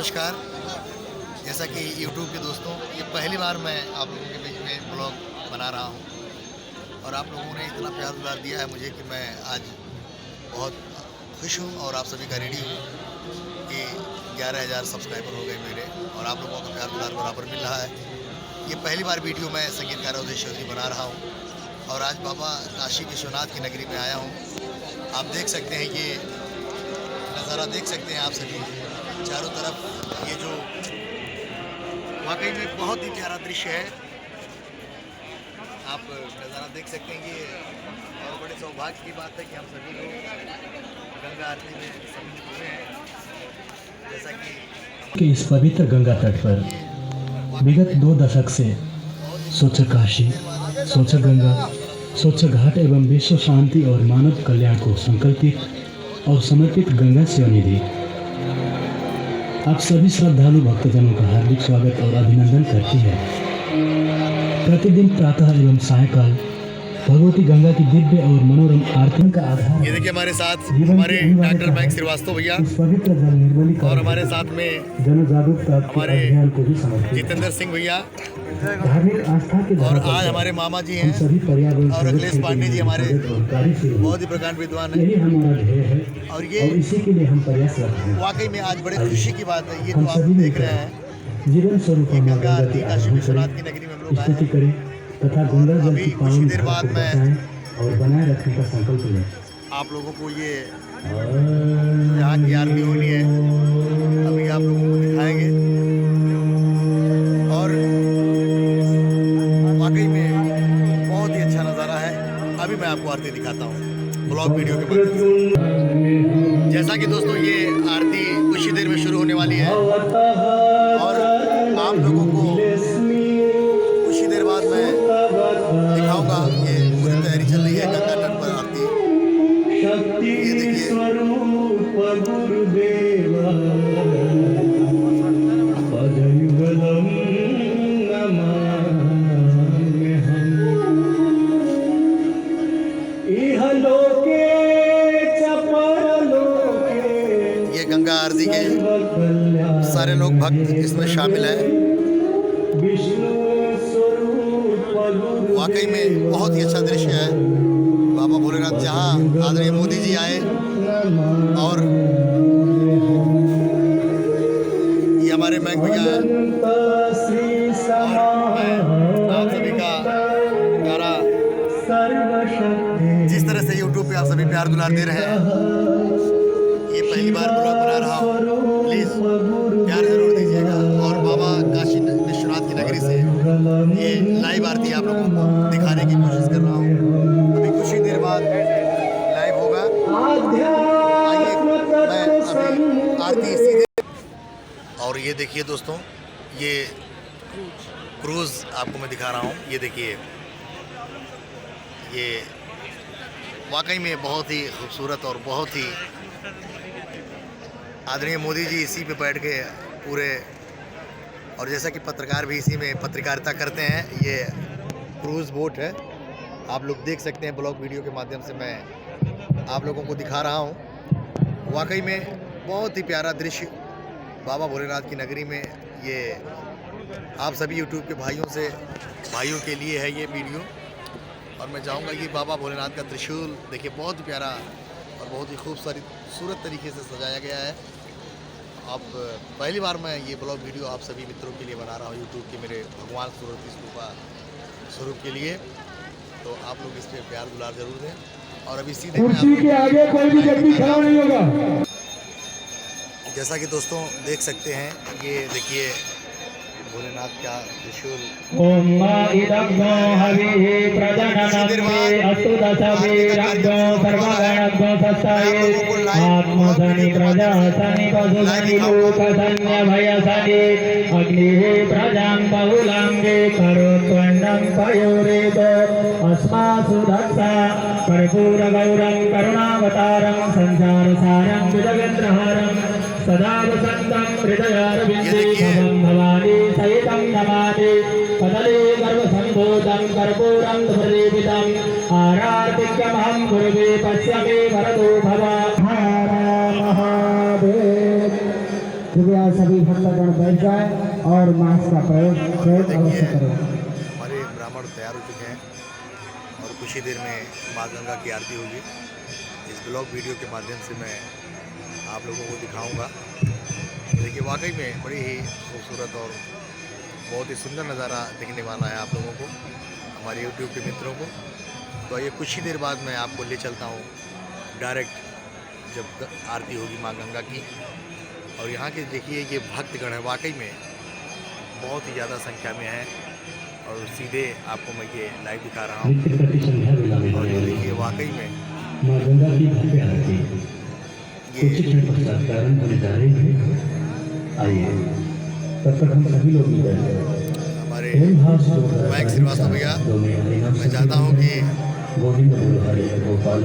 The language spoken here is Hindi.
नमस्कार। जैसा कि YouTube के दोस्तों, ये पहली बार मैं आप लोगों के बीच में ब्लॉग बना रहा हूँ और आप लोगों ने इतना प्यार दुलार दिया है मुझे कि मैं आज बहुत खुश हूँ और आप सभी का रेडी हूँ कि 11,000 सब्सक्राइबर हो गए मेरे और आप लोगों का प्यार दुलार बराबर मिल रहा है। ये पहली बार वीडियो मैं संगीतकार अवधेश चौधरी बना रहा हूँ और आज बाबा काशी विश्वनाथ की नगरी में आया हूँ। आप देख सकते हैं कि नज़ारा देख सकते हैं आप सभी चारों तरफ। ये जो वाकई में बहुत ही प्यारा दृश्य है, आप नज़ारा देख सकते हैं कि और बड़े सौभाग्य की बात है कि हम सभी लोग गंगा आरती में सम्मिलित हुए हैं। जैसा कि इस पवित्र गंगा तट पर विगत 2 दशक से स्वच्छ काशी, स्वच्छ गंगा, स्वच्छ घाट एवं विश्व शांति और मानव कल्याण को संकल्पित और समर्पित गंगा सेवा निधि आप सभी श्रद्धालु भक्तजनों का हार्दिक स्वागत और अभिनंदन करती है। प्रतिदिन प्रातः एवं सायकाल भगवती गंगा की दिव्य और मनोरम आरती का आधार। ये देखिए हमारे साथ हमारे डॉक्टर बैंक श्रीवास्तव भैया पवित्र जल निर्मलीकरण और हमारे साथ में जन जागरूकता हमारे अभियान को भी समर्पित जितेंद्र सिंह भैया धार्मिक आस्था के और धारा आज पर हमारे मामा जी हम हैं सभी पर्यावरण और अखिलेश संरक्षण पांडे के जी लिए हमारे मदद और कार्य से बहुत ही प्रकांड विद्वान हैं यही हमारा ध्येय है और और ये इसी के लिए हम प्रयासरत हैं। वाकई में आज बड़े खुशी की बात है। ये हम तो आप सभी देख रहे मिलकर हैं जीवन स्वरूप ये मां गंगा गंगा आरती की काशी आराधना विश्वनाथ करें, की नगरी में हम लोग आए स्तुति हैं करें तथा गंगा जल अभी की कुछ ही पावन देर धारा बाद को मैं बचाएं और बनाए रखने का संकल्प लें। आप लोगों को ये यहाँ की आरती होनी है, अभी आप लोगों को दिखाएंगे और वाकई में बहुत ही अच्छा नज़ारा है। अभी मैं आपको आरती दिखाता हूँ ब्लॉग वीडियो के माध्यम से। जैसा कि दोस्तों ये आरती कुछ ही देर में शुरू होने वाली है और आप लोगों को कुछ ही देर बाद मैं दिखाऊंगा। ये पूरी तैयारी चल रही है गंगा तट पर आरती। ये देखिए ये गंगा आरती के सारे लोग भक्त इसमें शामिल हैं। वाकई में बहुत ही अच्छा दृश्य है। बाबा भोलेनाथ जहाँ आदरणीय मोदी जी आए और ये हमारे बैंक भैया हैं और मैं आप सभी का प्यारा जिस तरह से YouTube पे आप सभी प्यार दुलार दे रहे हैं, ये पहली बार ब्लॉग बना रहा हूँ, प्लीज़ प्यार ज़रूर दीजिएगा। और बाबा काशी विश्वनाथ की नगरी से ये लाइव आरती आप लोगों को दिखाने की कोशिश कर रहा हूँ। अभी कुछ ही देर बाद लाइव होगा। आइए मैं अभी आरती सीधे और ये देखिए दोस्तों, ये क्रूज़ आपको मैं दिखा रहा हूँ। ये देखिए ये वाकई में बहुत ही खूबसूरत और बहुत ही आदरणीय मोदी जी इसी पे बैठ के पूरे, और जैसा कि पत्रकार भी इसी में पत्रकारिता करते हैं। ये क्रूज़ बोट है, आप लोग देख सकते हैं। ब्लॉग वीडियो के माध्यम से मैं आप लोगों को दिखा रहा हूँ। वाकई में बहुत ही प्यारा दृश्य बाबा भोलेनाथ की नगरी में। ये आप सभी YouTube के भाइयों के लिए है ये वीडियो और मैं चाहूँगा कि बाबा भोलेनाथ का त्रिशूल देखिए, बहुत ही प्यारा और बहुत ही खूबसूरत तरीके से सजाया गया है। अब पहली बार मैं ये ब्लॉग वीडियो आप सभी मित्रों के लिए बना रहा हूँ YouTube के मेरे भगवान स्वरूप के लिए, तो आप लोग इस पर प्यार दुलार जरूर दें। और अभी सीधे कुर्सी के आगे कोई भी व्यक्ति खड़ा नहीं होगा। जैसा कि दोस्तों देख सकते हैं, ये देखिए भोलेनाथ का त्रिशूल। ओम इदग्नो हविः प्रजननमे अस्तु दशवीरग्नो सर्वगणग्नो सत्ताये आत्मसनि प्रजासनि पशुसनि लोकसन्य भयसनि अग्निः प्रजां बहुलाङ्गे करोत्वण्डं पयोरेतो अस्मासु दत्ता कर्पूरगौरं करुणावतारं संसारसारं जगद्रहरं सदा वसन्तं हृदयारविन्दे भवानी सहितं नमामि कदले गर्भसम्भूतं कर्पूरं प्रदीपितं आरार्तिक्यमहं कुर्वे पश्यमे वरदो भव। हर महादेव। कृपया सभी भक्तगण बैठ जाए और मास्क का प्रयोग अवश्य करें। हमारे ब्राह्मण तैयार हो चुके हैं और कुछ ही देर में माँ गंगा की आरती होगी। इस ब्लॉग वीडियो के माध्यम से मैं आप लोगों को दिखाऊंगा। देखिए वाकई में बड़ी ही खूबसूरत और बहुत ही सुंदर नज़ारा दिखने वाला है आप लोगों को, हमारे यूट्यूब के मित्रों को। तो ये कुछ ही देर बाद मैं आपको ले चलता हूँ डायरेक्ट जब आरती होगी माँ गंगा की। और यहाँ के देखिए ये भक्तगण है, वाकई में बहुत ही ज़्यादा संख्या में है और सीधे आपको मैं ये लाइव दिखा रहा हूँ। नित्य प्रति संध्या बेला में और होने ये वाली देखिए वाकई में माँ गंगा की भव्य आरती कुछ ही क्षण पश्चात प्रारंभ होने जा रही है। आइए तब तक हम सभी लोग मिल जाएंगे। हमारे मयंक मयंक श्रीवास्तव भैया, मैं चाहता हूँ कि गोविंद बोल हरे गोपाल